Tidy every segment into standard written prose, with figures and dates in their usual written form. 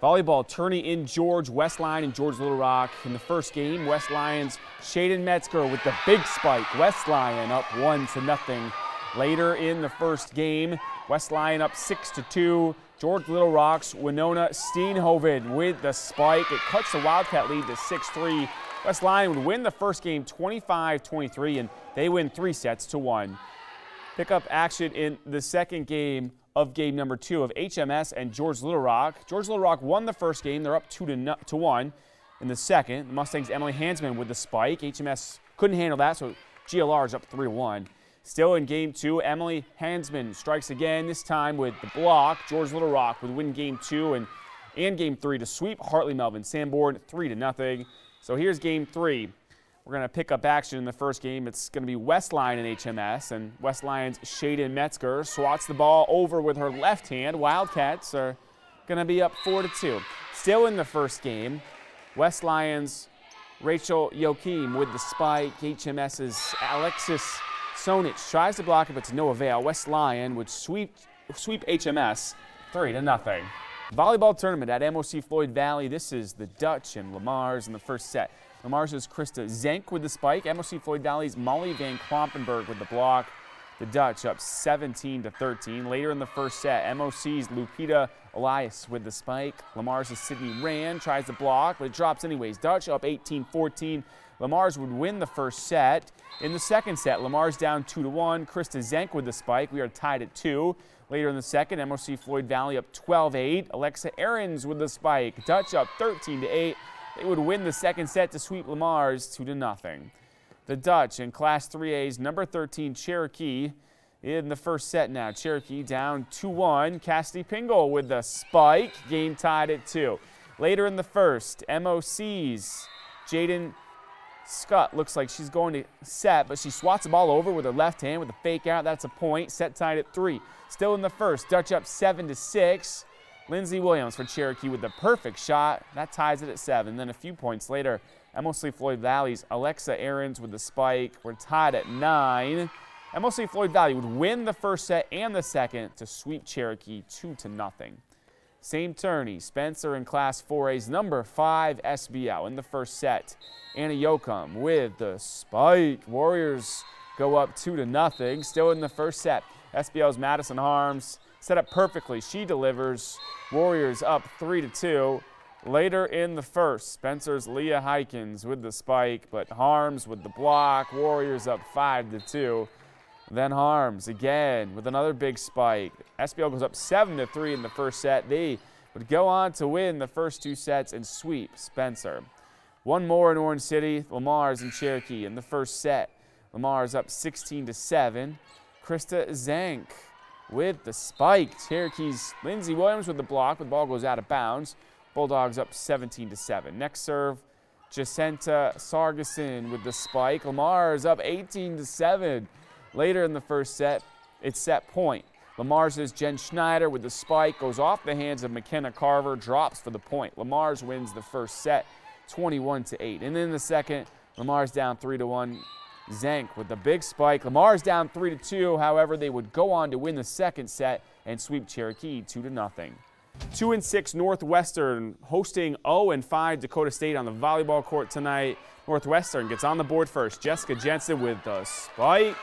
Volleyball tourney in George, West Lyon and George Little Rock. In the first game, West Lyon's Sheldon Metzger with the big spike. West Lyon up 1-0. Later in the first game, West Lyon up 6-2. George Little Rock's Winona Steenhoven with the spike. It cuts the Wildcat lead to 6-3. West Lyon would win the first game 25-23, and they win 3-1. Pick up action in the second game of game number 2 of HMS and George Little Rock. George Little Rock won the first game. They're up 2-1. In the second, the Mustangs' Emily Hansman with the spike. HMS couldn't handle that, so GLR is up 3-1. Still in game 2, Emily Hansman strikes again, this time with the block. George Little Rock would win game 2 and game 3 to sweep Hartley-Melvin-Sanborn 3-0. So here's game 3. We're going to pick up action in the first game. It's going to be West Lyon and HMS, and West Lyon's Sheldon Metzger swats the ball over with her left hand. Wildcats are going to be up 4-2. Still in the first game, West Lyon's Rachel Joachim with the spike. HMS's Alexis Sonich tries to block it, but to no avail. West Lyon would sweep HMS 3-0. Volleyball tournament at MOC-Floyd Valley. This is the Dutch and Le Mars in the first set. Le Mars' Krista Zenk with the spike. MOC-Floyd Valley's Molly Van Klompenberg with the block. The Dutch up 17-13. Later in the first set, MOC's Lupita Elias with the spike. Le Mars' Sydney Rand tries to block, but it drops anyways. Dutch up 18-14. Le Mars would win the first set. In the second set, Le Mars down 2-1. Krista Zenk with the spike. We are tied at 2. Later in the second, MOC-Floyd Valley up 12-8. Alexa Ahrens with the spike. Dutch up 13-8. They would win the second set to sweep Le Mars 2-0. The Dutch in Class 3A's number 13 Cherokee in the first set now. Cherokee down 2-1. Cassidy Pingle with the spike. Game tied at 2. Later in the first, MOC's Jaden Scott looks like she's going to set, but she swats the ball over with her left hand with a fake out. That's a point. Set tied at 3. Still in the first, Dutch up 7-6. Lindsey Williams for Cherokee with the perfect shot. That ties it at 7. Then a few points later, MOC-Floyd Valley's Alexa Ahrens with the spike. We're tied at 9. MOC-Floyd Valley would win the first set and the second to sweep Cherokee 2-0. Same tourney, Spencer in Class 4A's number 5 SBL in the first set. Anna Yoakum with the spike. Warriors go up 2-0. Still in the first set, SBL's Madison Harms set up perfectly. She delivers. Warriors up 3-2. Later in the first, Spencer's Leah Hykins with the spike, but Harms with the block. Warriors up 5-2. Then Harms again with another big spike. SBL goes up 7-3 in the first set. They would go on to win the first 2 sets and sweep Spencer. One more in Orange City, Le Mars and Cherokee in the first set. Le Mars up 16-7. Krista Zank with the spike. Cherokee's Lindsey Williams with the block. The ball goes out of bounds. Bulldogs up 17-7. Next serve, Jacinta Sargason with the spike. Le Mars up 18-7. Later in the first set, it's set point. Le Mars' Jen Schneider with the spike goes off the hands of McKenna Carver, drops for the point. Le Mars wins the first set 21-8. And then the second, Le Mars down 3-1. Zank with the big spike. Le Mars down 3-2. However, they would go on to win the second set and sweep Cherokee 2-0. 2-6 Northwestern hosting 0-5 Dakota State on the volleyball court tonight. Northwestern gets on the board first. Jessica Jensen with the spike.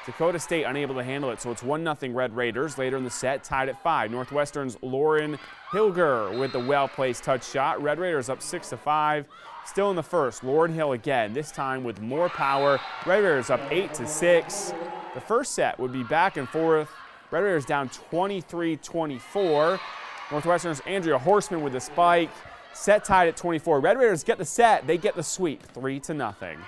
Dakota State unable to handle it, so it's 1-0 Red Raiders. Later in the set, tied at 5. Northwestern's Lauren Hilger with the well-placed touch shot. Red Raiders up 6-5. Still in the first, Lauren Hill again, this time with more power. Red Raiders up 8-6. The first set would be back and forth. Red Raiders down 23-24. Northwestern's Andrea Horseman with the spike. Set tied at 24. Red Raiders get the set. They get the sweep, 3-0.